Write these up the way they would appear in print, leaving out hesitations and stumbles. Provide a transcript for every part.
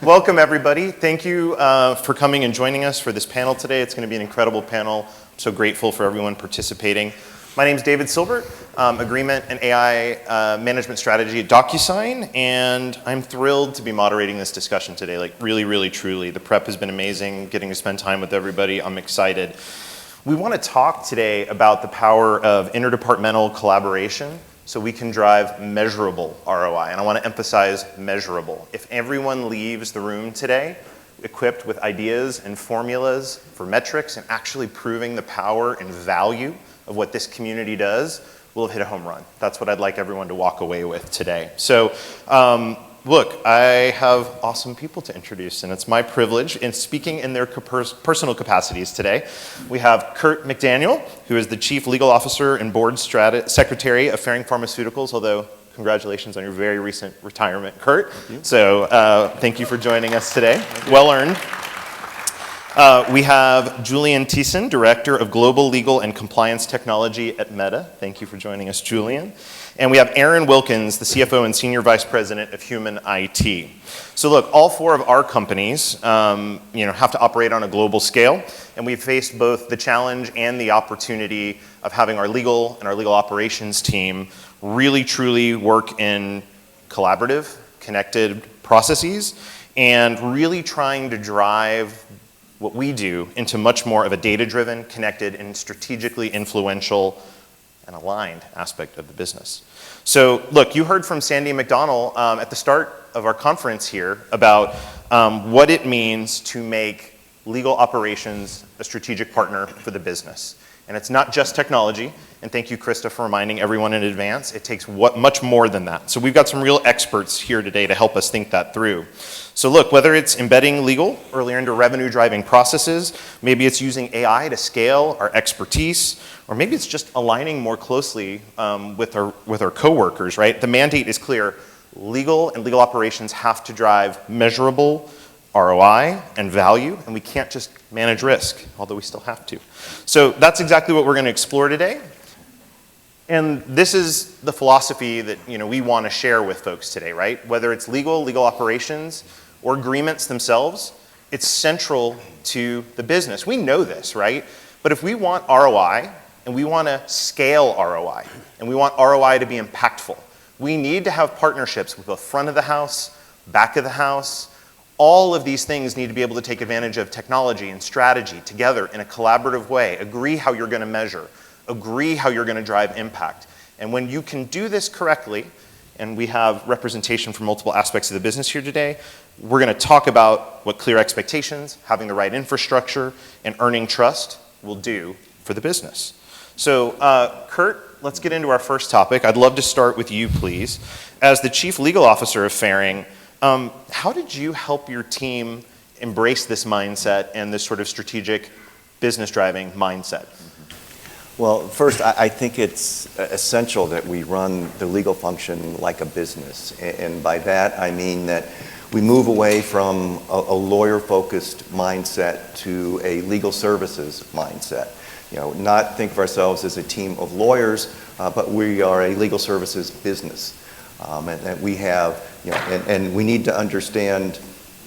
Welcome, everybody. Thank you for coming and joining us for this panel today. It's going to be an incredible panel. I'm so grateful for everyone participating. My name is David Silbert, Agreement and AI Management Strategy at DocuSign, and I'm thrilled to be moderating this discussion today. Like, really, really, truly. The prep has been amazing, getting to spend time with everybody. I'm excited. We want to talk today about the power of interdepartmental collaboration so we can drive measurable ROI. And I want to emphasize measurable. If everyone leaves the room today equipped with ideas and formulas for metrics and actually proving the power and value of what this community does, we'll have hit a home run. That's what I'd like everyone to walk away with today. So look, I have awesome people to introduce, and it's my privilege in speaking in their personal capacities today. We have Kurt McDaniel, who is the Chief Legal Officer and Board Secretary of Ferring Pharmaceuticals, although congratulations on your very recent retirement, Kurt. So thank you for joining us today. Well earned. We have Julian Thiessen, Director of Global Legal and Compliance Technology at Meta. Thank you for joining us, Julian. And we have Aaron Wilkins, the CFO and Senior Vice President of Human IT. So look, all four of our companies have to operate on a global scale, and we've faced both the challenge and the opportunity of having our legal and our legal operations team really truly work in collaborative, connected processes, and really trying to drive what we do into much more of a data-driven, connected, and strategically influential and aligned aspect of the business. So look, you heard from Sandy McDonnell at the start of our conference here about what it means to make legal operations a strategic partner for the business. And it's not just technology, and thank you, Krista, for reminding everyone in advance. It takes much more than that. So we've got some real experts here today to help us think that through. So look, whether it's embedding legal earlier into revenue-driving processes, maybe it's using AI to scale our expertise, or maybe it's just aligning more closely with our coworkers, right? The mandate is clear. Legal and legal operations have to drive measurable ROI and value, and we can't just manage risk, although we still have to. So that's exactly what we're going to explore today. And this is the philosophy that we want to share with folks today, right? Whether it's legal operations, or agreements themselves, it's central to the business. We know this, right? But if we want ROI, and we want to scale ROI, and we want ROI to be impactful, we need to have partnerships with both front of the house, back of the house. All of these things need to be able to take advantage of technology and strategy together in a collaborative way. Agree how you're going to measure. Agree how you're going to drive impact. And when you can do this correctly, and we have representation from multiple aspects of the business here today, we're going to talk about what clear expectations, having the right infrastructure, and earning trust will do for the business. So Kurt, let's get into our first topic. I'd love to start with you, please. As the Chief Legal Officer of Ferring, how did you help your team embrace this mindset and this sort of strategic business driving mindset? Well, first, I think it's essential that we run the legal function like a business. And by that, I mean that we move away from a lawyer-focused mindset to a legal services mindset. Not think of ourselves as a team of lawyers, but we are a legal services business. And we have, and we need to understand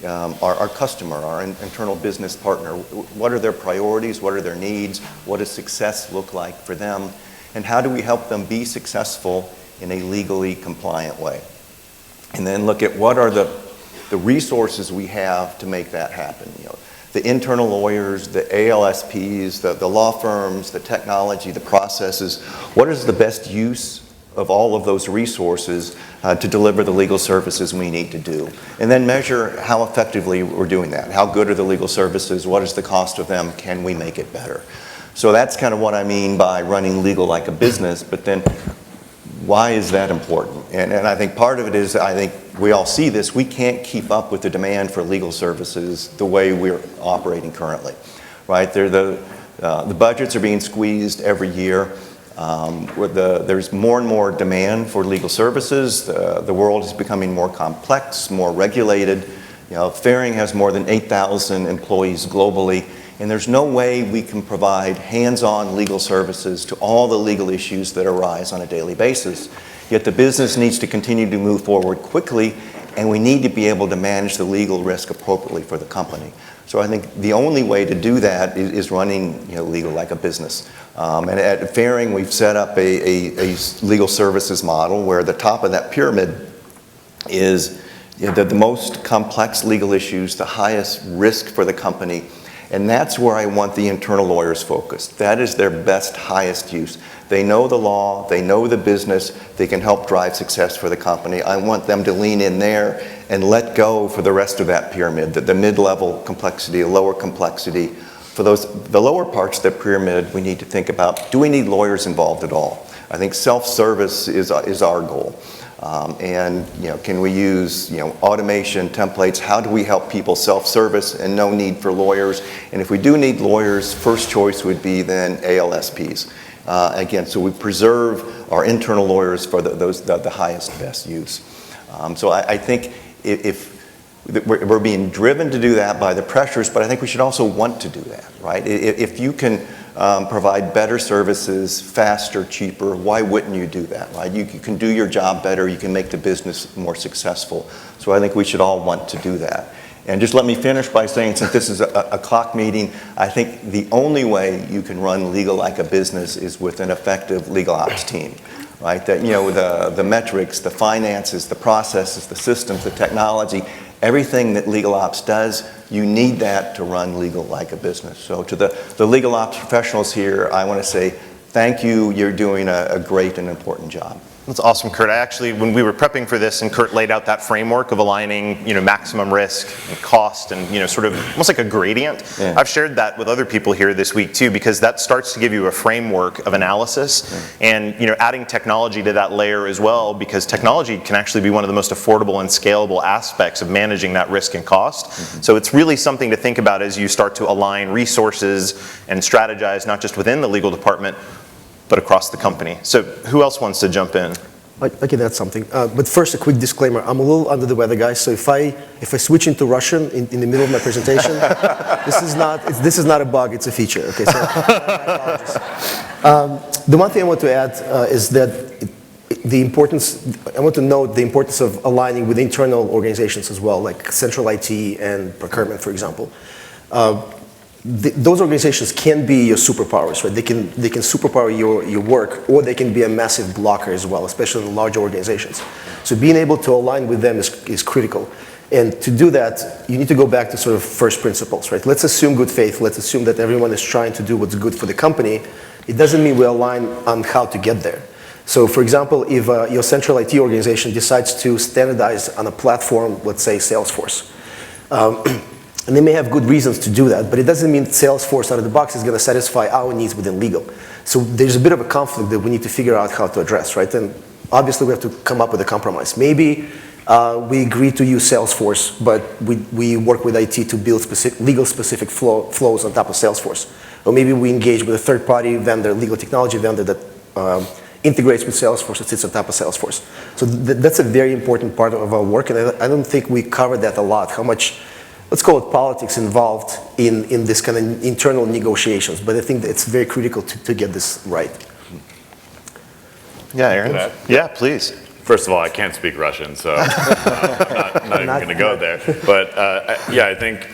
our customer, our internal business partner. What are their priorities? What are their needs? What does success look like for them? And how do we help them be successful in a legally compliant way? And then look at what are the resources we have to make that happen. The internal lawyers, the ALSPs, the law firms, the technology, the processes. What is the best use of all of those resources to deliver the legal services we need to do? And then measure how effectively we're doing that. How good are the legal services? What is the cost of them? Can we make it better? So that's kind of what I mean by running legal like a business, but then why is that important? And I think part of it is, I think we all see this, we can't keep up with the demand for legal services the way we're operating currently, right? The budgets are being squeezed every year. There's more and more demand for legal services. The world is becoming more complex, more regulated. Ferring has more than 8,000 employees globally, and there's no way we can provide hands-on legal services to all the legal issues that arise on a daily basis. Yet the business needs to continue to move forward quickly and we need to be able to manage the legal risk appropriately for the company. So I think the only way to do that is running legal like a business. And at Fairing, we've set up a legal services model where the top of that pyramid is the most complex legal issues, the highest risk for the company. And that's where I want the internal lawyers focused. That is their best, highest use. They know the law, they know the business, they can help drive success for the company. I want them to lean in there and let go for the rest of that pyramid, the mid-level complexity, lower complexity. For the lower parts of the pyramid, we need to think about, do we need lawyers involved at all? I think self-service is our goal. And can we use automation, templates? How do we help people self-service and no need for lawyers? And if we do need lawyers, first choice would be then ALSPs. Again, so we preserve our internal lawyers for the highest, best use. So I think if we're being driven to do that by the pressures, but I think we should also want to do that, right? If you can provide better services, faster, cheaper, why wouldn't you do that, right? You can do your job better, you can make the business more successful. So I think we should all want to do that. And just let me finish by saying, since this is a clock meeting, I think the only way you can run legal like a business is with an effective legal ops team, right? That, the metrics, the finances, the processes, the systems, the technology, everything that legal ops does, you need that to run legal like a business. So to the legal ops professionals here, I want to say thank you. You're doing a great and important job. That's awesome, Kurt. I actually, when we were prepping for this and Kurt laid out that framework of aligning, maximum risk and cost and, sort of almost like a gradient, yeah. I've shared that with other people here this week too, because that starts to give you a framework of analysis and, adding technology to that layer as well, because technology can actually be one of the most affordable and scalable aspects of managing that risk and cost. Mm-hmm. So it's really something to think about as you start to align resources and strategize, not just within the legal department, but across the company. So who else wants to jump in? I can add something. But first, a quick disclaimer. I'm a little under the weather, guys. So if I switch into Russian in the middle of my presentation, this is not a bug, it's a feature. Okay, so I apologize. The one thing I want to add is that I want to note the importance of aligning with internal organizations as well, like central IT and procurement, for example. Those organizations can be your superpowers, right? They can superpower your work, or they can be a massive blocker as well, especially in large organizations. So being able to align with them is critical. And to do that, you need to go back to sort of first principles, right? Let's assume good faith. Let's assume that everyone is trying to do what's good for the company. It doesn't mean we align on how to get there. So for example, if your central IT organization decides to standardize on a platform, let's say Salesforce, and they may have good reasons to do that, but it doesn't mean Salesforce out of the box is going to satisfy our needs within legal. So there's a bit of a conflict that we need to figure out how to address, right? And obviously we have to come up with a compromise. Maybe we agree to use Salesforce, but we work with IT to build legal-specific flows on top of Salesforce. Or maybe we engage with a third-party vendor, legal technology vendor that integrates with Salesforce and sits on top of Salesforce. So that's a very important part of our work, and I don't think we covered that a lot, how much, let's call it politics, involved in this kind of internal negotiations. But I think that it's very critical to get this right. Yeah, Aaron? Yeah, please. First of all, I can't speak Russian, so I'm not even going to go there. But yeah, I think,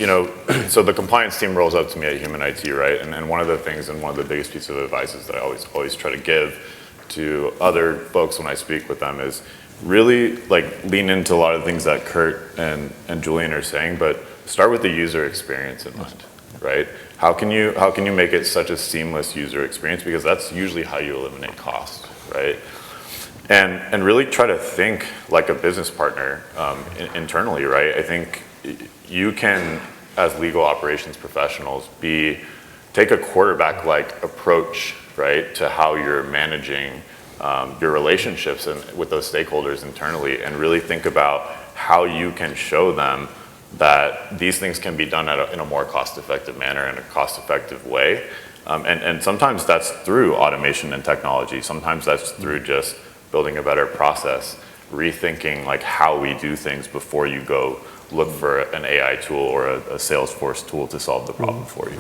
so the compliance team rolls up to me at Human IT, right? And one of the things and one of the biggest pieces of advice is that I always try to give to other folks when I speak with them is really lean into a lot of the things that Kurt and Julian are saying, but start with the user experience in mind, right? How can you make it such a seamless user experience? Because that's usually how you eliminate cost, right? And really try to think like a business partner internally, right? I think you can, as legal operations professionals, take a quarterback-like approach, right, to how you're managing your relationships with those stakeholders internally, and really think about how you can show them that these things can be done in a more cost-effective manner, in a cost-effective way. And sometimes that's through automation and technology. Sometimes that's through just building a better process, rethinking how we do things before you go look for an AI tool or a Salesforce tool to solve the problem for you.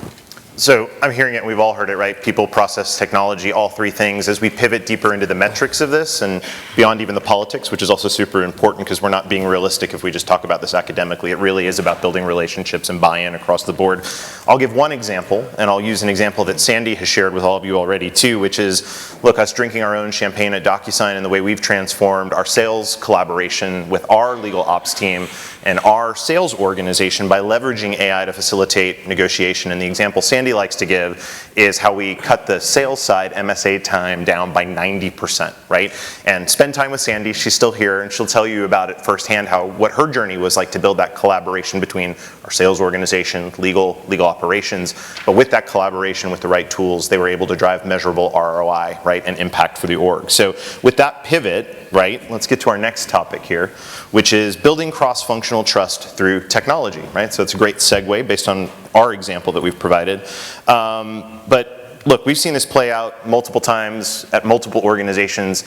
So I'm hearing it, and we've all heard it, right? People, process, technology, all three things. As we pivot deeper into the metrics of this and beyond even the politics, which is also super important because we're not being realistic if we just talk about this academically. It really is about building relationships and buy-in across the board. I'll give one example, and I'll use an example that Sandy has shared with all of you already too, which is, look, us drinking our own champagne at DocuSign and the way we've transformed our sales collaboration with our legal ops team and our sales organization by leveraging AI to facilitate negotiation. And the example Sandy likes to give is how we cut the sales side MSA time down by 90%, right? And spend time with Sandy, she's still here, and she'll tell you about it firsthand, what her journey was like to build that collaboration between our sales organization, legal operations. But with that collaboration, with the right tools, they were able to drive measurable ROI, right, and impact for the org. So with that pivot, right, let's get to our next topic here, which is building cross-functional trust through technology, right? So it's a great segue based on our example that we've provided. But look, we've seen this play out multiple times at multiple organizations.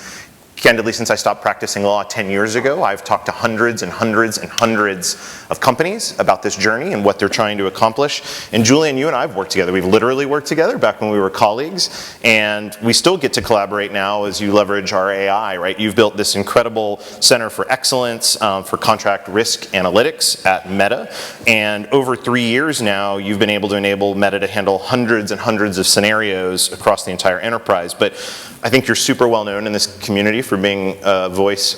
Candidly, since I stopped practicing law 10 years ago, I've talked to hundreds and hundreds and hundreds of companies about this journey and what they're trying to accomplish. And Julian, you and I have worked together. We've literally worked together back when we were colleagues, and we still get to collaborate now as you leverage our AI, right? You've built this incredible center for excellence for contract risk analytics at Meta, and over 3 years now, you've been able to enable Meta to handle hundreds and hundreds of scenarios across the entire enterprise. But I think you're super well known in this community for being a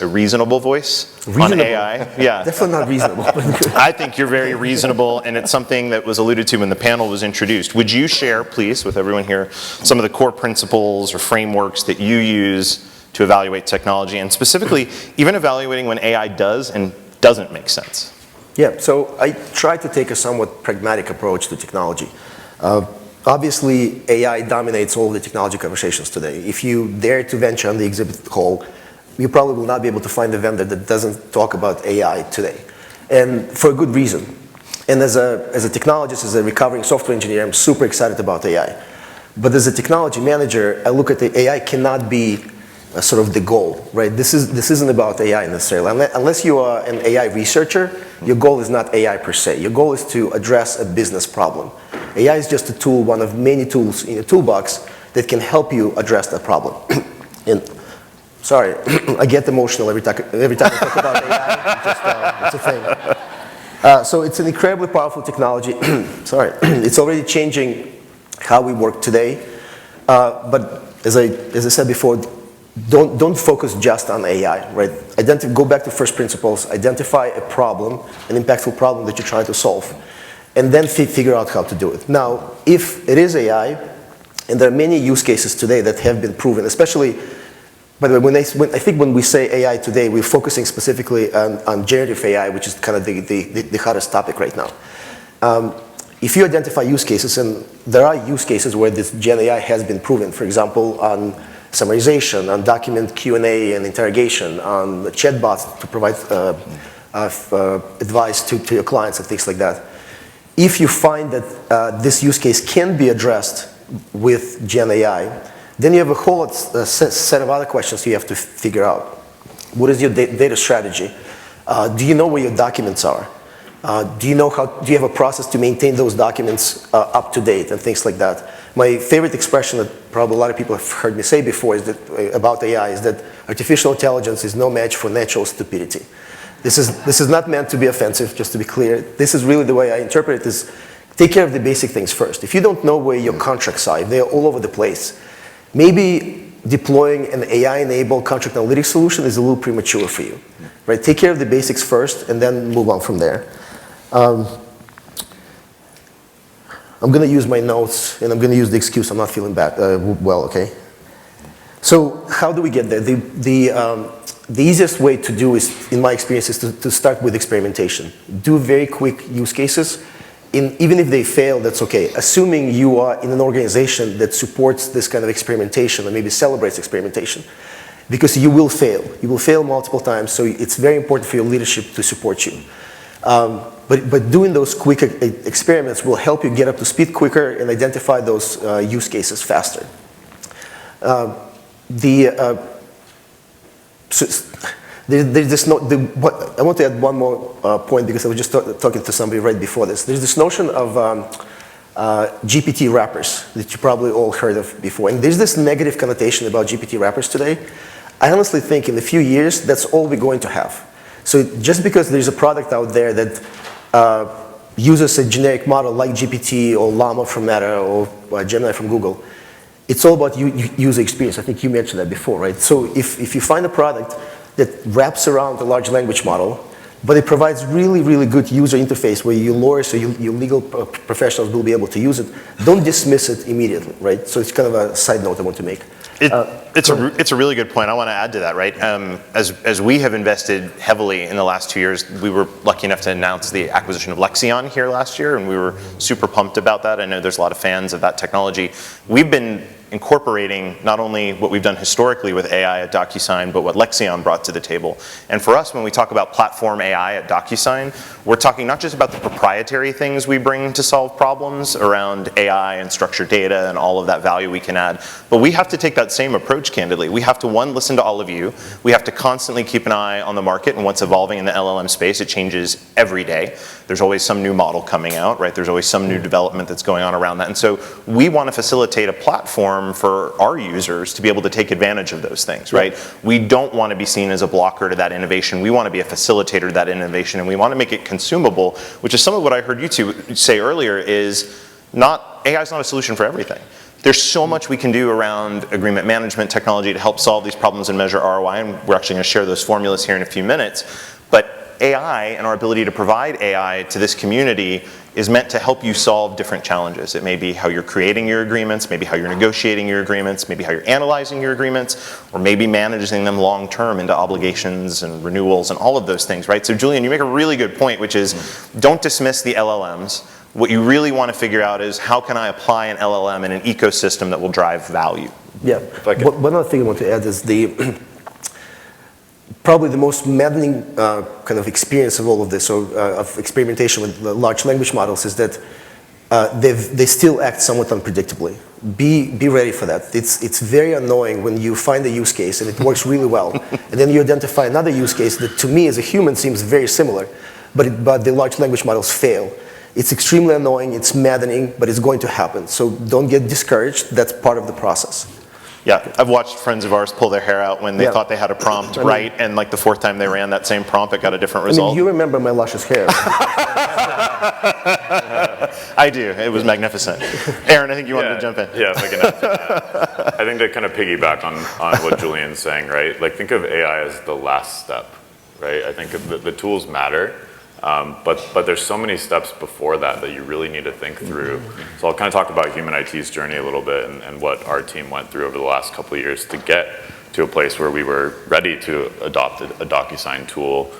reasonable voice on AI. Yeah. Definitely not reasonable. I think you're very reasonable, and it's something that was alluded to when the panel was introduced. Would you share, please, with everyone here, some of the core principles or frameworks that you use to evaluate technology, and specifically, even evaluating when AI does and doesn't make sense? Yeah, so I try to take a somewhat pragmatic approach to technology. Obviously, AI dominates all the technology conversations today. If you dare to venture on the exhibit hall, you probably will not be able to find a vendor that doesn't talk about AI today. And for a good reason. And as a technologist, as a recovering software engineer, I'm super excited about AI. But as a technology manager, I look at the AI cannot be sort of the goal, right? This isn't about AI necessarily. Unless you are an AI researcher, your goal is not AI per se. Your goal is to address a business problem. AI is just a tool, one of many tools in your toolbox that can help you address that problem. And sorry, I get emotional every time I talk about AI. It's a thing. So it's an incredibly powerful technology. Sorry, it's already changing how we work today. But as I said before, don't focus just on AI, right? Go back to first principles, identify a problem, an impactful problem that you're trying to solve, and then figure out how to do it. Now, if it is AI, and there are many use cases today that have been proven, especially, by the way, I think when we say AI today, we're focusing specifically on generative AI, which is kind of the hottest topic right now. If you identify use cases, and there are use cases where this Gen AI has been proven, for example, on summarization, on document Q&A and interrogation, on chatbots to provide advice to your clients and things like that. If you find that this use case can be addressed with Gen AI, then you have a whole set of other questions you have to figure out. What is your data strategy? Do you know where your documents are? Do you have a process to maintain those documents up to date and things like that? My favorite expression that probably a lot of people have heard me say before is that, about AI is that artificial intelligence is no match for natural stupidity. This is not meant to be offensive, just to be clear. This is really the way I interpret it is take care of the basic things first. If you don't know where your contracts are, they're all over the place, maybe deploying an AI-enabled contract analytics solution is a little premature for you. Right? Take care of the basics first and then move on from there. I'm going to use my notes, and I'm going to use the excuse I'm not feeling well, okay? So how do we get there? The easiest way to do is, in my experience, is to start with experimentation. Do very quick use cases. Even if they fail, that's okay. Assuming you are in an organization that supports this kind of experimentation or maybe celebrates experimentation. Because you will fail. You will fail multiple times, so it's very important for your leadership to support you. But doing those quick experiments will help you get up to speed quicker and identify those use cases faster. I want to add one more point because I was just talking to somebody right before this. There's this notion of GPT wrappers that you probably all heard of before. And there's this negative connotation about GPT wrappers today. I honestly think in a few years, that's all we're going to have. So just because there's a product out there that uses a generic model like GPT or Llama from Meta or Gemini from Google, it's all about user experience. I think you mentioned that before, right? So if you find a product that wraps around a large language model, but it provides really, really good user interface where your lawyers or your legal professionals will be able to use it, don't dismiss it immediately, right? So it's kind of a side note I want to make. It's a really good point. I want to add to that, right? As we have invested heavily in the last 2 years, we were lucky enough to announce the acquisition of Lexion here last year, and we were super pumped about that. I know there's a lot of fans of that technology. We've been incorporating not only what we've done historically with AI at DocuSign, but what Lexion brought to the table. And for us, when we talk about platform AI at DocuSign, we're talking not just about the proprietary things we bring to solve problems around AI and structured data and all of that value we can add, but we have to take that same approach, candidly. We have to, one, listen to all of you. We have to constantly keep an eye on the market and what's evolving in the LLM space. It changes every day. There's always some new model coming out, right? There's always some new development that's going on around that. And so we want to facilitate a platform for our users to be able to take advantage of those things, right? We don't want to be seen as a blocker to that innovation. We want to be a facilitator to that innovation, and we want to make it consumable, which is some of what I heard you two say earlier is AI is not a solution for everything. There's so much we can do around agreement management technology to help solve these problems and measure ROI, and we're actually going to share those formulas here in a few minutes. But AI and our ability to provide AI to this community is meant to help you solve different challenges. It may be how you're creating your agreements, maybe how you're negotiating your agreements, maybe how you're analyzing your agreements, or maybe managing them long term into obligations and renewals and all of those things, right? So Julian, you make a really good point, which is don't dismiss the LLMs. What you really want to figure out is how can I apply an LLM in an ecosystem that will drive value? Yeah, one other thing I want to add is probably the most maddening kind of experience of all of this, or of experimentation with large language models, is that they still act somewhat unpredictably. Be ready for that. It's very annoying when you find a use case and it works really well, and then you identify another use case that to me as a human seems very similar, but the large language models fail. It's extremely annoying, it's maddening, but it's going to happen. So don't get discouraged, that's part of the process. Yeah, I've watched friends of ours pull their hair out when they thought they had a prompt right, and like the fourth time they ran that same prompt, it got a different result. I mean, you remember my luscious hair. I do, it was magnificent. Aaron, I think you wanted to jump in. Yeah, if I can add to that. I think to kind of piggyback on what Julian's saying, right? Like think of AI as the last step, right? I think the tools matter. But there's so many steps before that you really need to think through. So I'll kind of talk about human IT's journey a little bit and what our team went through over the last couple of years to get to a place where we were ready to adopt a DocuSign tool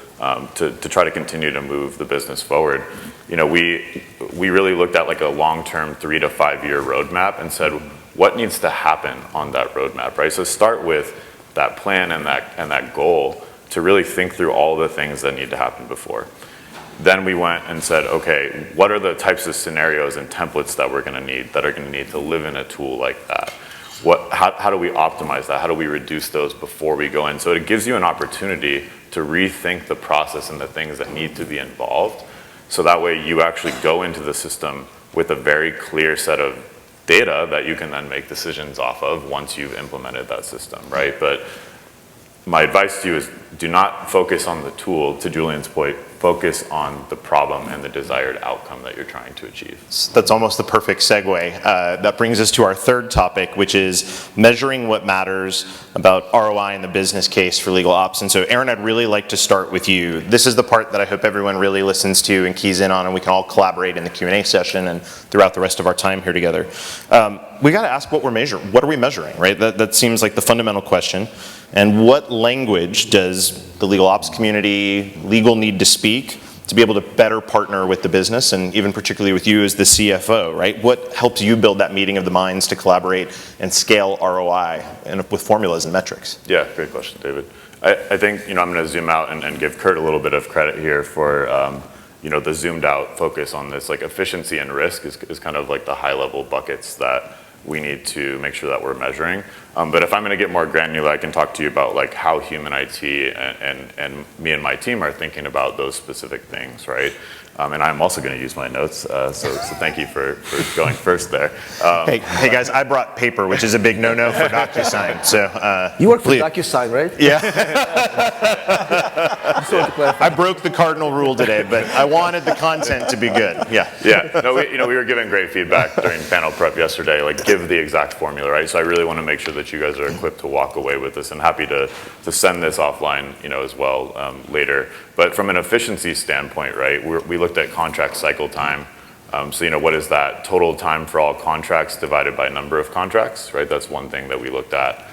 to try to continue to move the business forward. You know, we really looked at like a long-term 3 to 5 year roadmap and said, what needs to happen on that roadmap, right? So start with that plan and that goal to really think through all the things that need to happen before. Then we went and said, okay, what are the types of scenarios and templates that we're going to need to live in a tool like that? How do we optimize that? How do we reduce those before we go in? So it gives you an opportunity to rethink the process and the things that need to be involved. So that way you actually go into the system with a very clear set of data that you can then make decisions off of once you've implemented that system, right? But my advice to you is do not focus on the tool, to Julian's point, focus on the problem and the desired outcome that you're trying to achieve. That's almost the perfect segue. That brings us to our third topic, which is measuring what matters about ROI in the business case for legal ops. And so Aaron, I'd really like to start with you. This is the part that I hope everyone really listens to and keys in on, and we can all collaborate in the Q&A session and throughout the rest of our time here together. We got to ask what we're measuring. What are we measuring, right? That seems like the fundamental question. And what language does the legal ops community, legal need to speak to be able to better partner with the business, and even particularly with you as the CFO, right? What helps you build that meeting of the minds to collaborate and scale ROI and with formulas and metrics? Yeah, great question, David. I think, I'm going to zoom out and give Kurt a little bit of credit here for, the zoomed out focus on this. Like efficiency and risk is kind of like the high level buckets that we need to make sure that we're measuring. But if I'm going to get more granular, I can talk to you about like how human IT and me and my team are thinking about those specific things, right? And I'm also going to use my notes, so thank you for going first there. Hey guys, I brought paper, which is a big no-no for DocuSign. So You work for DocuSign, right? Yeah. I broke the cardinal rule today, but I wanted the content to be good. Yeah. Yeah. No, we were given great feedback during panel prep yesterday. Like, give the exact formula, right? So I really want to make sure that you guys are equipped to walk away with this, and happy to send this offline, as well later. But from an efficiency standpoint, right? We looked at contract cycle time. So what is that? Total time for all contracts divided by number of contracts, right? That's one thing that we looked at.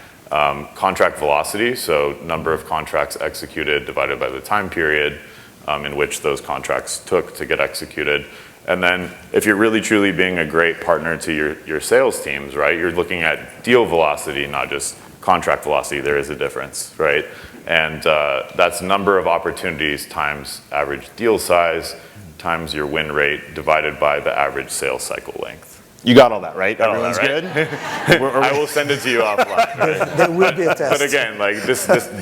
Contract velocity, so number of contracts executed divided by the time period in which those contracts took to get executed. And then if you're really truly being a great partner to your sales teams, right, you're looking at deal velocity, not just contract velocity. There is a difference, right? And that's number of opportunities times average deal size times your win rate divided by the average sales cycle length. You got all that, right? Got all Everyone's that, right? good? I will send it to you offline. Right? There will be a test. But again, like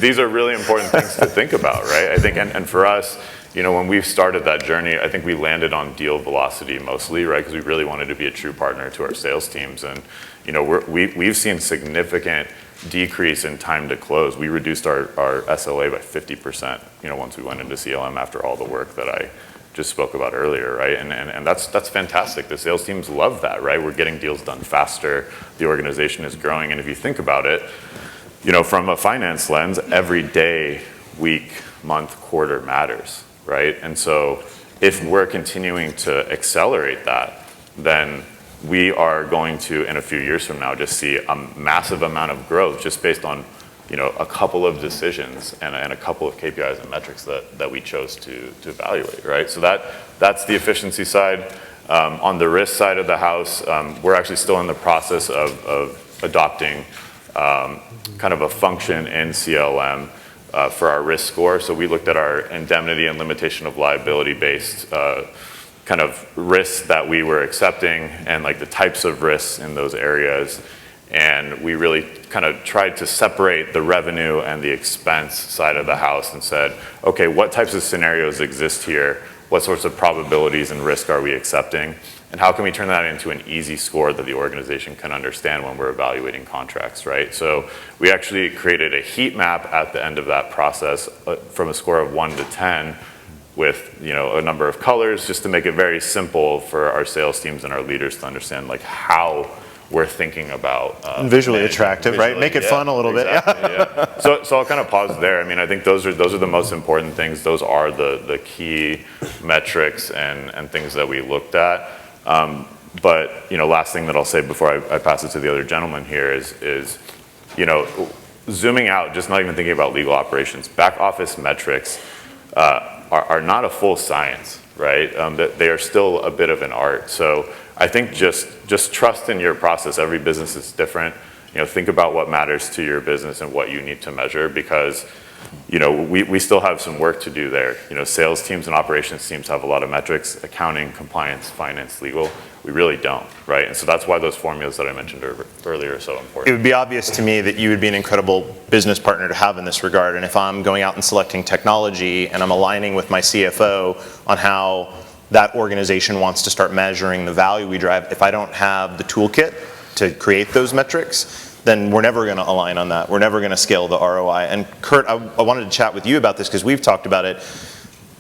these are really important things to think about, right? I think, and for us, when we started that journey, I think we landed on deal velocity mostly, right? Because we really wanted to be a true partner to our sales teams, and we've seen significant decrease in time to close. We reduced our SLA by 50%, once we went into CLM after all the work that I just spoke about earlier, right? And that's fantastic. The sales teams love that, right? We're getting deals done faster. The organization is growing. And if you think about it, from a finance lens, every day, week, month, quarter matters, right? And so if we're continuing to accelerate that, then we are going to, in a few years from now, just see a massive amount of growth just based on a couple of decisions and a couple of KPIs and metrics that we chose to evaluate, right? So that's the efficiency side. On the risk side of the house, we're actually still in the process of adopting kind of a function in CLM for our risk score. So we looked at our indemnity and limitation of liability based kind of risks that we were accepting and like the types of risks in those areas. And we really kind of tried to separate the revenue and the expense side of the house and said, okay, what types of scenarios exist here? What sorts of probabilities and risk are we accepting? And how can we turn that into an easy score that the organization can understand when we're evaluating contracts, right? So we actually created a heat map at the end of that process from a score of 1 to 10 with a number of colors, just to make it very simple for our sales teams and our leaders to understand like how we're thinking about visually attractive, right? Make it fun a little exactly, bit. Yeah. So I'll kind of pause there. I mean, I think those are the most important things. Those are the key metrics and things that we looked at. But last thing that I'll say before I pass it to the other gentleman here is zooming out, just not even thinking about legal operations. Back office metrics are not a full science, right? That they are still a bit of an art. So I think just trust in your process. Every business is different. Think about what matters to your business and what you need to measure, because we still have some work to do there. Sales teams and operations teams have a lot of metrics: accounting, compliance, finance, legal. We really don't, right? And so that's why those formulas that I mentioned earlier are so important. It would be obvious to me that you would be an incredible business partner to have in this regard. And if I'm going out and selecting technology and I'm aligning with my CFO on how that organization wants to start measuring the value we drive, if I don't have the toolkit to create those metrics, then we're never going to align on that. We're never going to scale the ROI. And Kurt, I wanted to chat with you about this because we've talked about it.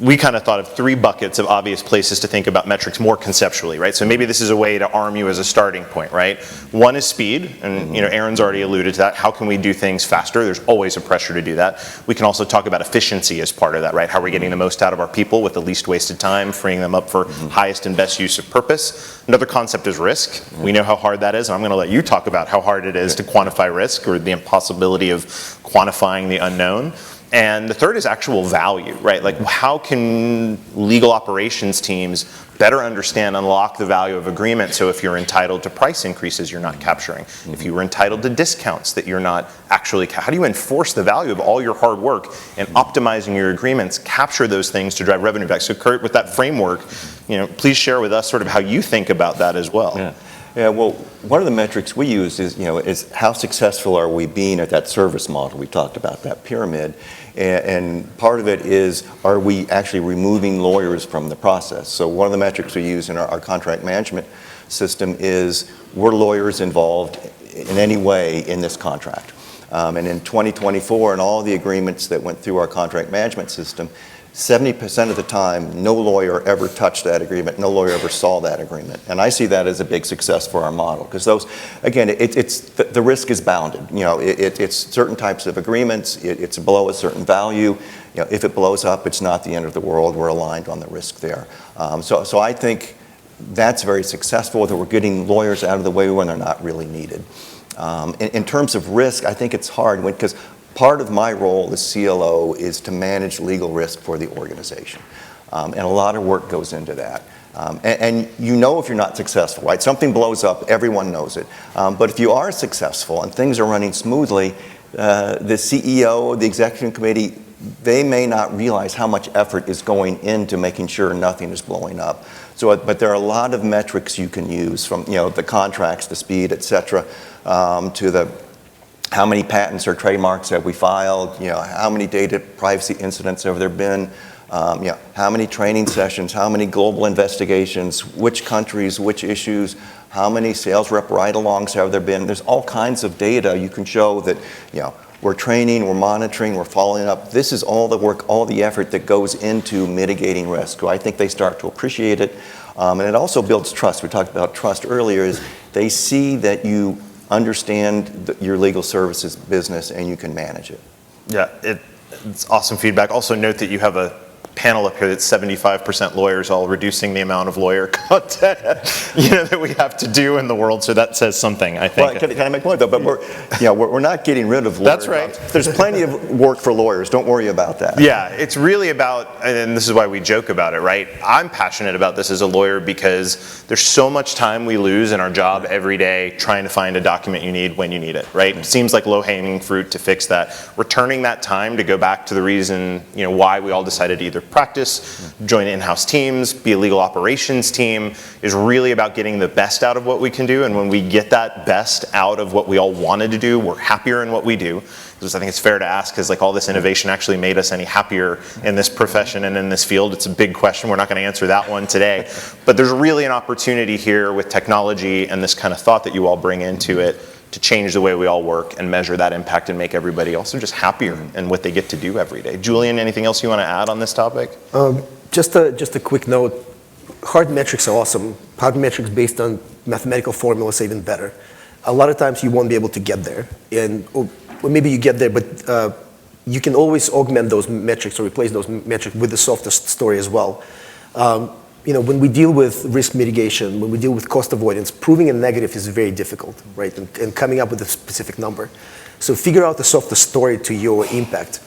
We kind of thought of 3 buckets of obvious places to think about metrics more conceptually, right? So maybe this is a way to arm you as a starting point, right? One is speed, and Aaron's already alluded to that. How can we do things faster? There's always a pressure to do that. We can also talk about efficiency as part of that, right? How are we getting the most out of our people with the least wasted time, freeing them up for highest and best use of purpose? Another concept is risk. We know how hard that is, and I'm going to let you talk about how hard it is to quantify risk, or the impossibility of quantifying the unknown. And the third is actual value, right? Like, how can legal operations teams better understand, unlock the value of agreement, so if you're entitled to price increases, you're not capturing. If you were entitled to discounts that you're not actually, how do you enforce the value of all your hard work and optimizing your agreements, capture those things to drive revenue back? So Kurt, with that framework, please share with us sort of how you think about that as well. Yeah. Yeah, well, one of the metrics we use is how successful are we being at that service model we talked about, that pyramid, and part of it is, are we actually removing lawyers from the process? So one of the metrics we use in our contract management system is, were lawyers involved in any way in this contract? And in 2024, in all the agreements that went through our contract management system, 70% of the time, no lawyer ever touched that agreement, no lawyer ever saw that agreement. And I see that as a big success for our model, because those, again, the risk is bounded. It's certain types of agreements, it's below a certain value. If it blows up, it's not the end of the world. We're aligned on the risk there. So I think that's very successful, that we're getting lawyers out of the way when they're not really needed. In terms of risk, I think it's hard, because part of my role as CLO is to manage legal risk for the organization. And a lot of work goes into that. And if you're not successful, right? Something blows up, everyone knows it. But if you are successful and things are running smoothly, the CEO, the executive committee, they may not realize how much effort is going into making sure nothing is blowing up. But there are a lot of metrics you can use, from the contracts, the speed, et cetera, to the how many patents or trademarks have we filed, how many data privacy incidents have there been, how many training sessions, how many global investigations, which countries, which issues, how many sales rep ride-alongs have there been. There's all kinds of data you can show that, we're training, we're monitoring, we're following up. This is all the work, all the effort that goes into mitigating risk. So I think they start to appreciate it. And it also builds trust. We talked about trust earlier, is they see that you understand your legal services business and you can manage it. Yeah, it's awesome feedback. Also note that you have a panel up here that's 75% lawyers, all reducing the amount of lawyer content that we have to do in the world. So that says something, I think. Well, can I make one though? But we're not getting rid of lawyers. That's right. There's plenty of work for lawyers. Don't worry about that. Yeah, it's really about, and this is why we joke about it, right? I'm passionate about this as a lawyer because there's so much time we lose in our job every day trying to find a document you need when you need it, right? It seems like low-hanging fruit to fix that. Returning that time to go back to the reason, why we all decided to either practice, join in-house teams, be a legal operations team, is really about getting the best out of what we can do. And when we get that best out of what we all wanted to do, we're happier in what we do. Because I think it's fair to ask, has all this innovation actually made us any happier in this profession and in this field? It's a big question. We're not going to answer that one today. But there's really an opportunity here with technology and this kind of thought that you all bring into it to change the way we all work and measure that impact and make everybody also just happier in what they get to do every day. Julian, anything else you want to add on this topic? Just a quick note. Hard metrics are awesome. Hard metrics based on mathematical formulas are even better. A lot of times you won't be able to get there, or maybe you get there, but you can always augment those metrics or replace those metrics with the softer story as well. When we deal with risk mitigation, when we deal with cost avoidance, proving a negative is very difficult, right? And coming up with a specific number. So figure out the softer story to your impact.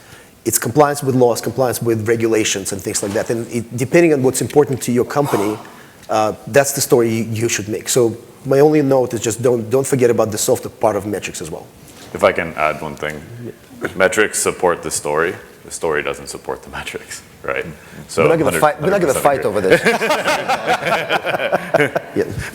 It's compliance with laws, compliance with regulations and things like that. And depending on what's important to your company, that's the story you should make. So my only note is just don't forget about the softer part of metrics as well. If I can add one thing, metrics support the story doesn't support the metrics, right? So we're not going to fight over this.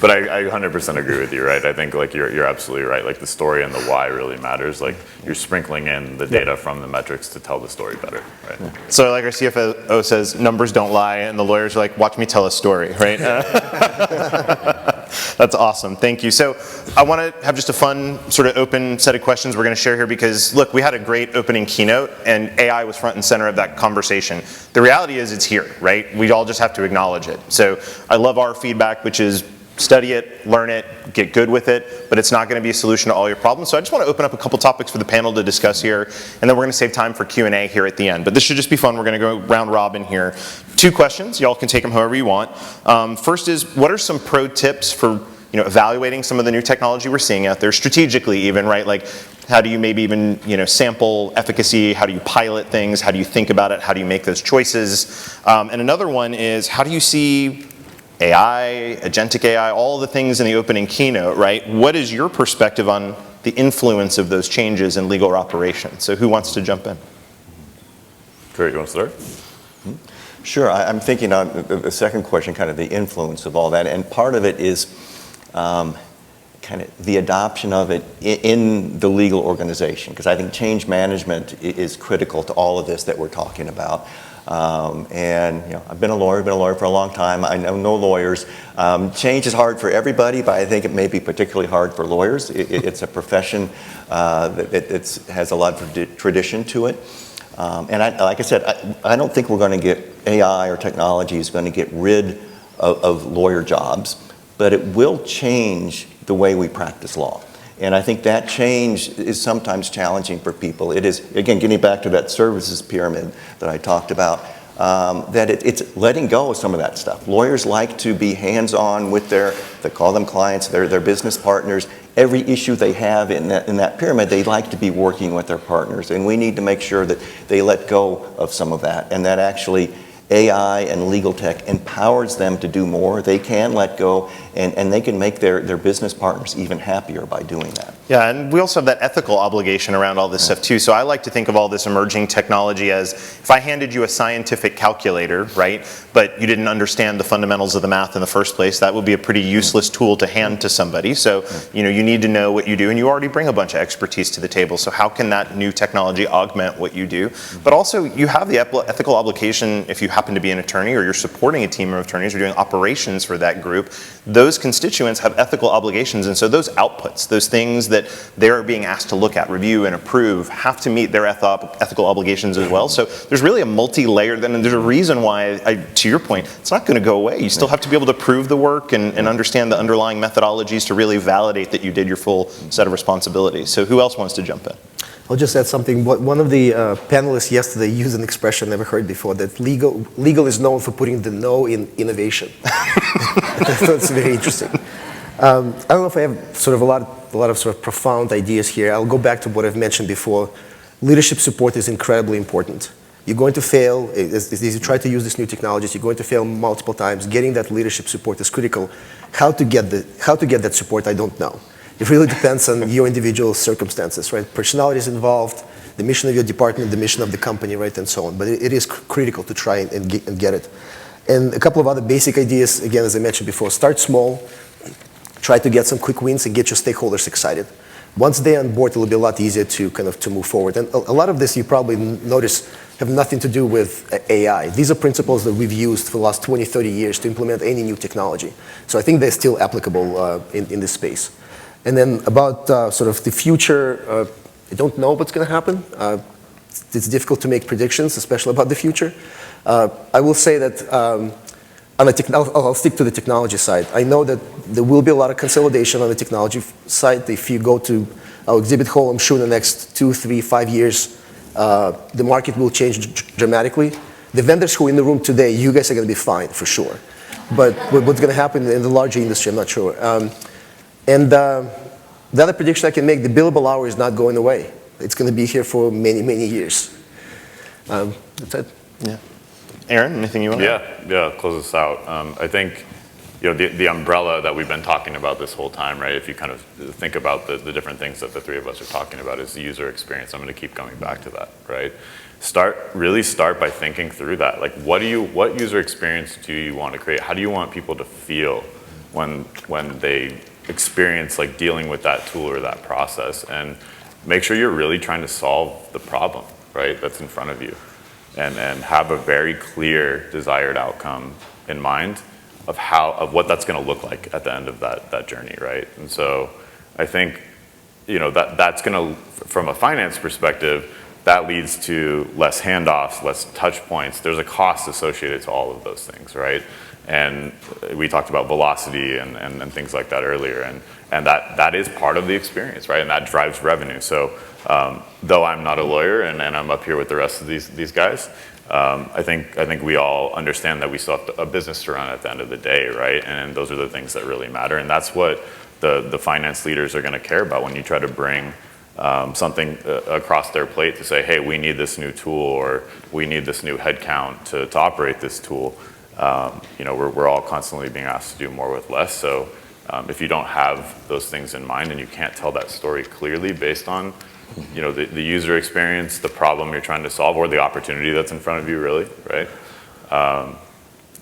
But I 100% agree with you, right? I think you're absolutely right. The story and the why really matters. You're sprinkling in the data from the metrics to tell the story better, right? So like our CFO says, numbers don't lie, and the lawyers are like, watch me tell a story, right? That's awesome. Thank you. So I want to have just a fun sort of open set of questions we're going to share here because, look, we had a great opening keynote and AI was front and center of that conversation. The reality is it's here, right? We all just have to acknowledge it. So I love our feedback, which is study it, learn it, get good with it, but it's not going to be a solution to all your problems. So I just want to open up a couple topics for the panel to discuss here, and then we're going to save time for Q&A here at the end. But this should just be fun. We're going to go round robin here. 2 questions. Y'all can take them however you want. First is, what are some pro tips for evaluating some of the new technology we're seeing out there, strategically even, right? How do you maybe even sample efficacy? How do you pilot things? How do you think about it? How do you make those choices? And another one is, how do you see AI, agentic AI, all the things in the opening keynote, right? What is your perspective on the influence of those changes in legal operations? So who wants to jump in? Kurt, you want to start? Sure. I'm thinking on the second question, kind of the influence of all that. And part of it is kind of the adoption of it in the legal organization, because I think change management is critical to all of this that we're talking about. And I've been a lawyer for a long time. I know no lawyers. Change is hard for everybody, but I think it may be particularly hard for lawyers. It's a profession that has a lot of tradition to it. And like I said, I don't think we're going to get AI or technology is going to get rid of lawyer jobs, but it will change the way we practice law. And I think that change is sometimes challenging for people. It is, again, getting back to that services pyramid that I talked about, that it's letting go of some of that stuff. Lawyers like to be hands-on with they call them clients, their business partners. Every issue they have in that pyramid, they like to be working with their partners. And we need to make sure that they let go of some of that, and that actually AI and legal tech empowers them to do more. They can let go, and they can make their business partners even happier by doing that. Yeah, and we also have that ethical obligation around all this stuff too. So I like to think of all this emerging technology as, if I handed you a scientific calculator, right, but you didn't understand the fundamentals of the math in the first place, that would be a pretty useless tool to hand to somebody. So, you need to know what you do, and you already bring a bunch of expertise to the table. So how can that new technology augment what you do? But also, you have the ethical obligation if you happen to be an attorney or you're supporting a team of attorneys or doing operations for that group. Those constituents have ethical obligations, and so those outputs, those things that they're being asked to look at, review, and approve have to meet their ethical obligations as well. So there's really a multi-layered, and there's a reason why, to your point, it's not going to go away. You still have to be able to prove the work and understand the underlying methodologies to really validate that you did your full set of responsibilities. So who else wants to jump in? I'll just add something. One of the panelists yesterday used an expression I never heard before, that legal is known for putting the no in innovation. That's very interesting. I don't know if I have sort of a lot of sort of profound ideas here. I'll go back to what I've mentioned before. Leadership support is incredibly important. You're going to fail, as you try to use these new technologies, you're going to fail multiple times. Getting that leadership support is critical. How to get that support, I don't know. It really depends on your individual circumstances, right? Personality is involved, the mission of your department, the mission of the company, right, and so on. But it is critical to try and get it. And a couple of other basic ideas, again, as I mentioned before, start small, try to get some quick wins and get your stakeholders excited. Once they're on board, it'll be a lot easier to move forward. And a lot of this, you probably notice, have nothing to do with AI. These are principles that we've used for the last 20, 30 years to implement any new technology. So I think they're still applicable in this space. And then about sort of the future, I don't know what's going to happen. It's difficult to make predictions, especially about the future. I will say that I'll stick to the technology side. I know that there will be a lot of consolidation on the technology side. If you go to our exhibit hall, I'm sure in the next 2, 3, 5 years, the market will change dramatically. The vendors who are in the room today, you guys are going to be fine for sure. But what's going to happen in the larger industry, I'm not sure. And the other prediction I can make, the billable hour is not going away. It's going to be here for many, many years. That's it. Yeah. Aaron, anything you want to add? Yeah, close us out. I think the umbrella that we've been talking about this whole time, right? If you kind of think about the different things that the three of us are talking about, is the user experience. I'm going to keep coming back to that, right? Really start by thinking through that. Like, what user experience do you want to create? How do you want people to feel when they experience like dealing with that tool or that process? And make sure you're really trying to solve the problem, right, that's in front of you, and have a very clear desired outcome in mind of what that's going to look like at the end of that journey, right? And so I think that's going to, from a finance perspective, that leads to less handoffs, less touch points. There's a cost associated to all of those things, right? And we talked about velocity and things like that earlier, and that is part of the experience, right? And that drives revenue. So though I'm not a lawyer and I'm up here with the rest of these guys, I think we all understand that we still have a business to run at the end of the day, right? And those are the things that really matter, and that's what the finance leaders are going to care about when you try to bring something across their plate to say, hey, we need this new tool, or we need this new headcount to operate this tool. We're all constantly being asked to do more with less. So if you don't have those things in mind and you can't tell that story clearly based on the user experience, the problem you're trying to solve, or the opportunity that's in front of you, really, right?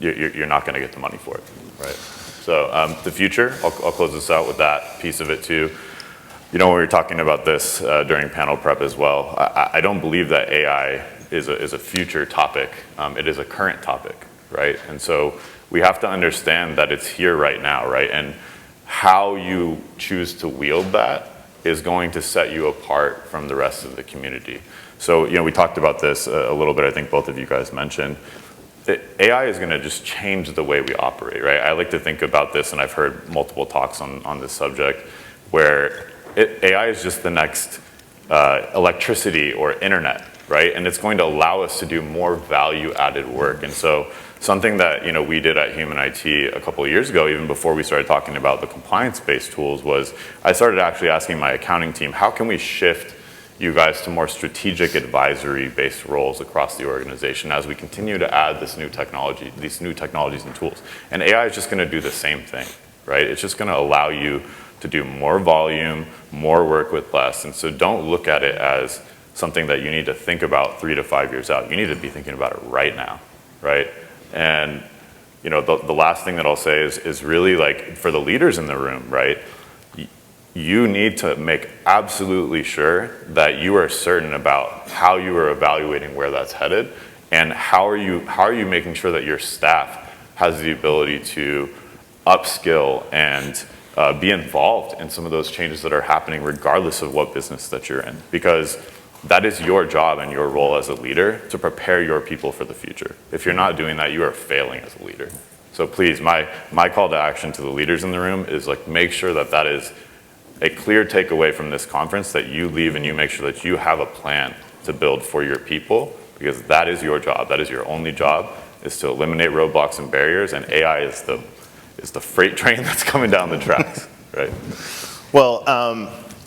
you're not going to get the money for it, right? So the future, I'll close this out with that piece of it too. You know, when we were talking about this during panel prep as well, I don't believe that AI is a future topic. It is a current topic, right? And so we have to understand that it's here right now, right? And how you choose to wield that is going to set you apart from the rest of the community. So, you know, we talked about this a little bit, I think both of you guys mentioned. AI is going to just change the way we operate, right? I like to think about this, and I've heard multiple talks on this subject, where AI is just the next electricity or internet, right? And it's going to allow us to do more value-added work. And so something that, you know, we did at Human IT a couple of years ago, even before we started talking about the compliance-based tools, was I started actually asking my accounting team, how can we shift you guys to more strategic advisory-based roles across the organization as we continue to add this new technology, these new technologies and tools. And AI is just going to do the same thing, right? It's just going to allow you to do more volume, more work with less. And so don't look at it as something that you need to think about 3 to 5 years out. You need to be thinking about it right now, right? And you know, the last thing that I'll say is really like for the leaders in the room, right? You need to make absolutely sure that you are certain about how you are evaluating where that's headed, and how are you making sure that your staff has the ability to upskill and be involved in some of those changes that are happening regardless of what business that you're in, because that is your job and your role as a leader to prepare your people for the future. If you're not doing that, you are failing as a leader. So please, my call to action to the leaders in the room is like, make sure that that is a clear takeaway from this conference, that you leave and you make sure that you have a plan to build for your people, because that is your job. That is your only job, is to eliminate roadblocks and barriers, and AI is the freight train that's coming down the tracks, right? Well,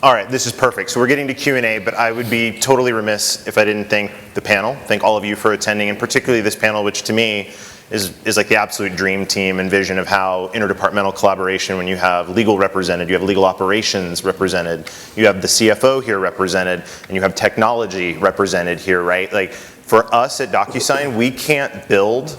all right, this is perfect. So we're getting to Q&A, but I would be totally remiss if I didn't thank the panel, thank all of you for attending, and particularly this panel, which to me is like the absolute dream team and vision of how interdepartmental collaboration, when you have legal represented, you have legal operations represented, you have the CFO here represented, and you have technology represented here, right? Like for us at DocuSign, we can't build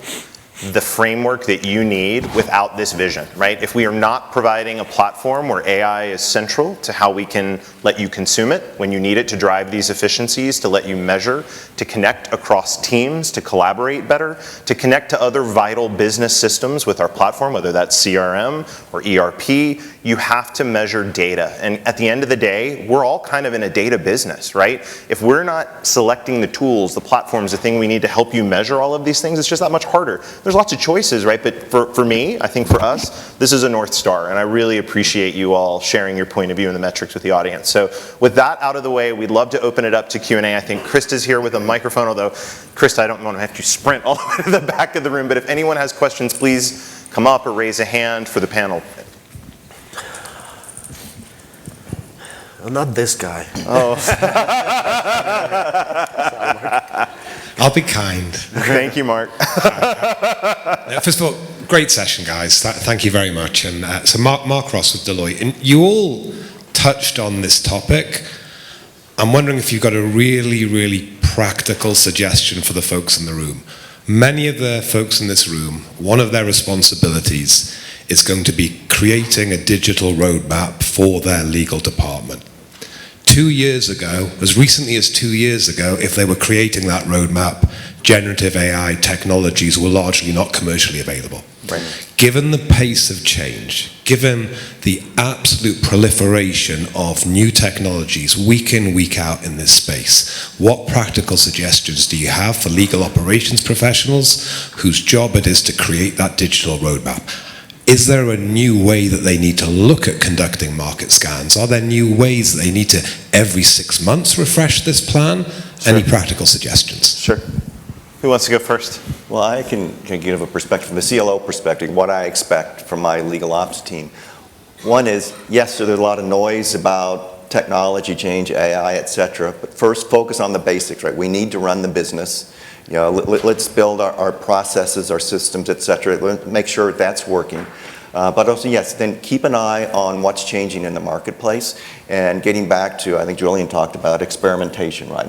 the framework that you need without this vision, right? If we are not providing a platform where AI is central to how we can let you consume it when you need it to drive these efficiencies, to let you measure, to connect across teams, to collaborate better, to connect to other vital business systems with our platform, whether that's CRM or ERP, you have to measure data. And at the end of the day, we're all kind of in a data business, right? If we're not selecting the tools, the platforms, the thing we need to help you measure all of these things, it's just that much harder. There's lots of choices, right? But for me, I think for us, this is a North Star, and I really appreciate you all sharing your point of view and the metrics with the audience. So with that out of the way, we'd love to open it up to Q&A. I think Krista's here with a microphone, although, Krista, I don't want to have to sprint all the way to the back of the room, but if anyone has questions, please come up or raise a hand for the panel. Oh, not this guy. Oh. I'll be kind. Thank you, Mark. First of all, great session, guys. Thank you very much. And so Mark Ross with Deloitte. And you all touched on this topic. I'm wondering if you've got a really, really practical suggestion for the folks in the room. Many of the folks in this room, one of their responsibilities is going to be creating a digital roadmap for their legal department. 2 years ago, as recently as 2 years ago, if they were creating that roadmap, generative AI technologies were largely not commercially available. Right. Given the pace of change, given the absolute proliferation of new technologies week in, week out in this space, what practical suggestions do you have for legal operations professionals whose job it is to create that digital roadmap? Is there a new way that they need to look at conducting market scans? Are there new ways that they need to, every 6 months, refresh this plan? Sure. Any practical suggestions? Sure. Who wants to go first? Well, I can give a perspective, from the CLO perspective, what I expect from my legal ops team. One is, yes, so there's a lot of noise about technology change, AI, et cetera, but first focus on the basics, right? We need to run the business. You know, let's build our processes, our systems, et cetera. Make sure that's working. But also, yes, then keep an eye on what's changing in the marketplace. And getting back to, I think Julian talked about experimentation, right?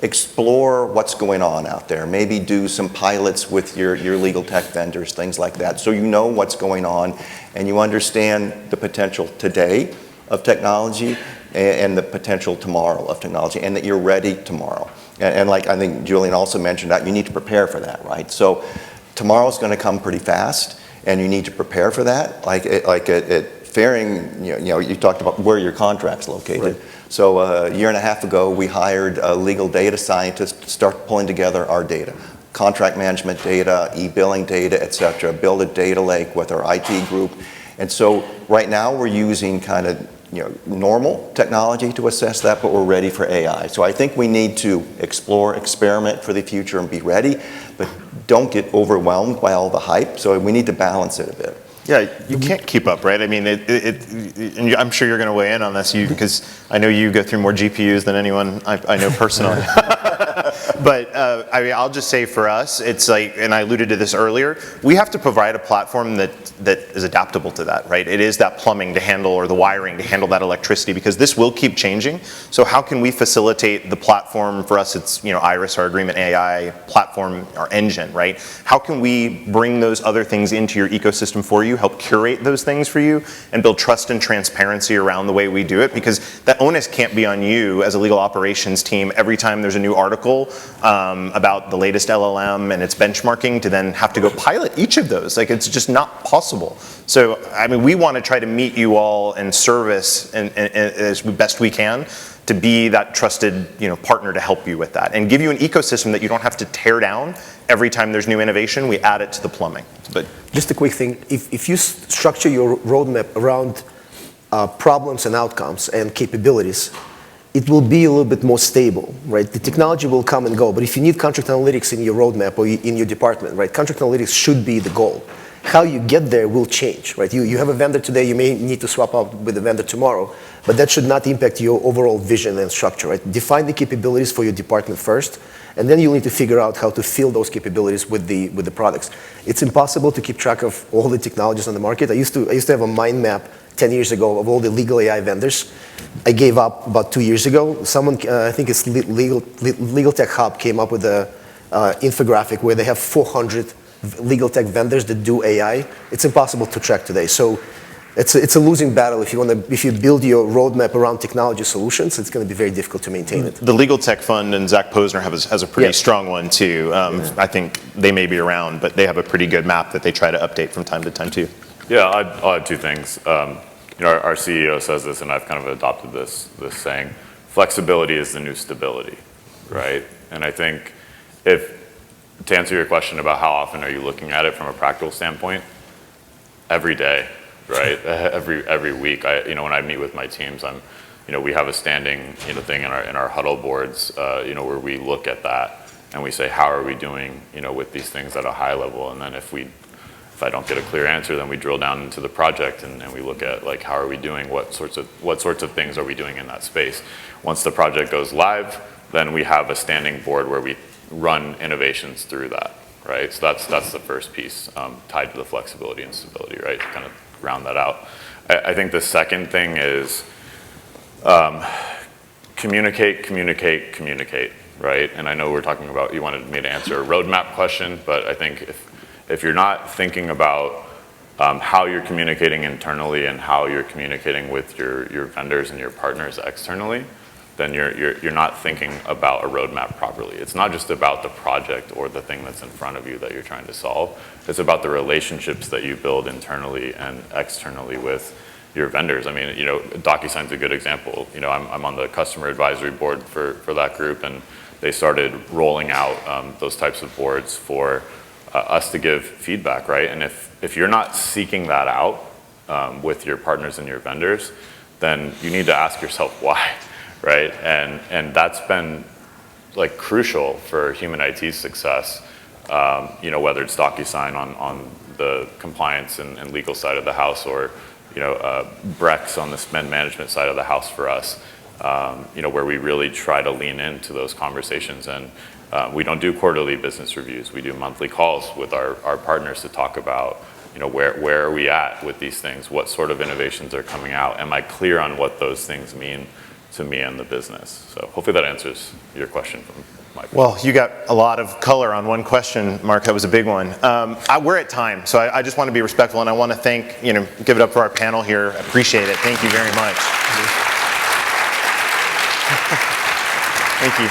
Explore what's going on out there. Maybe do some pilots with your legal tech vendors, things like that, so you know what's going on and you understand the potential today of technology and the potential tomorrow of technology, and that you're ready tomorrow. And like I think Julian also mentioned, that you need to prepare for that, right? So tomorrow's going to come pretty fast, and you need to prepare for that. Like at Faring, you talked about where your contract's located. Right. So a year and a half ago, we hired a legal data scientist to start pulling together our data. Contract management data, e-billing data, et cetera, build a data lake with our IT group. And so right now we're using kind of normal technology to assess that, but we're ready for AI. So I think we need to explore, experiment for the future and be ready, but don't get overwhelmed by all the hype. So we need to balance it a bit. Yeah, you can't keep up, right? I mean, and I'm sure you're going to weigh in on this, because I know you go through more GPUs than anyone I know personally. But I mean, I'll just say for us, it's like, and I alluded to this earlier, we have to provide a platform that is adaptable to that, right? It is that plumbing to handle, or the wiring to handle that electricity, because this will keep changing. So how can we facilitate the platform? For us, it's Iris, our agreement AI platform, our engine, right? How can we bring those other things into your ecosystem for you, help curate those things for you, and build trust and transparency around the way we do it? Because that onus can't be on you as a legal operations team every time there's a new article about the latest LLM and its benchmarking to then have to go pilot each of those. Like, it's just not possible. So, I mean, we want to try to meet you all in service and as best we can to be that trusted partner to help you with that and give you an ecosystem that you don't have to tear down every time there's new innovation. We add it to the plumbing. But just a quick thing, if you structure your roadmap around problems and outcomes and capabilities, it will be a little bit more stable, right? The technology will come and go, but if you need contract analytics in your roadmap or in your department, right, contract analytics should be the goal. How you get there will change, right? You have a vendor today, you may need to swap out with a vendor tomorrow, but that should not impact your overall vision and structure, right? Define the capabilities for your department first, and then you'll need to figure out how to fill those capabilities with the products. It's impossible to keep track of all the technologies on the market. I used to have a mind map 10 years ago of all the legal AI vendors. I gave up about 2 years ago. Someone, I think it's Legal Tech Hub, came up with an infographic where they have 400 legal tech vendors that do AI. It's impossible to track today. So it's a losing battle. If you build your roadmap around technology solutions, it's going to be very difficult to maintain it. The Legal Tech Fund and Zach Posner has a pretty strong one too. I think they may be around, but they have a pretty good map that they try to update from time to time too. Yeah, I'll add two things. Our CEO says this, and I've kind of adopted this saying: flexibility is the new stability, right? And I think to answer your question about how often are you looking at it from a practical standpoint, every day, right? every week. When I meet with my teams, we have a standing thing in our huddle boards, where we look at that and we say, how are we doing, with these things at a high level, and then if I don't get a clear answer, then we drill down into the project and we look at, like, how are we doing, what sorts of things are we doing in that space. Once the project goes live, then we have a standing board where we run innovations through that, right? So that's the first piece, tied to the flexibility and stability, right? To kind of round that out. I think the second thing is communicate, right? And I know we're talking about, you wanted me to answer a roadmap question, but I think if you're not thinking about how you're communicating internally and how you're communicating with your vendors and your partners externally, then you're not thinking about a roadmap properly. It's not just about the project or the thing that's in front of you that you're trying to solve. It's about the relationships that you build internally and externally with your vendors. I mean, DocuSign's a good example. I'm on the customer advisory board for that group, and they started rolling out those types of boards for us to give feedback, right? And if you're not seeking that out with your partners and your vendors, then you need to ask yourself why, right? And that's been like crucial for human IT success, whether it's DocuSign on the compliance and legal side of the house, or Brex on the spend management side of the house for us, where we really try to lean into those conversations and We don't do quarterly business reviews. We do monthly calls with our partners to talk about, where are we at with these things? What sort of innovations are coming out? Am I clear on what those things mean to me and the business? So hopefully that answers your question from my perspective. Well, you got a lot of color on one question, Mark. That was a big one. We're at time, so I just want to be respectful, and I want to give it up for our panel here. I appreciate it. Thank you very much. Thank you.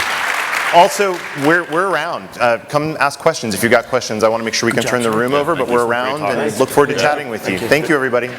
Also, we're around. Come ask questions if you've got questions. I want to make sure we can turn the room over, but we're around and look forward to chatting with you. Thank you, everybody.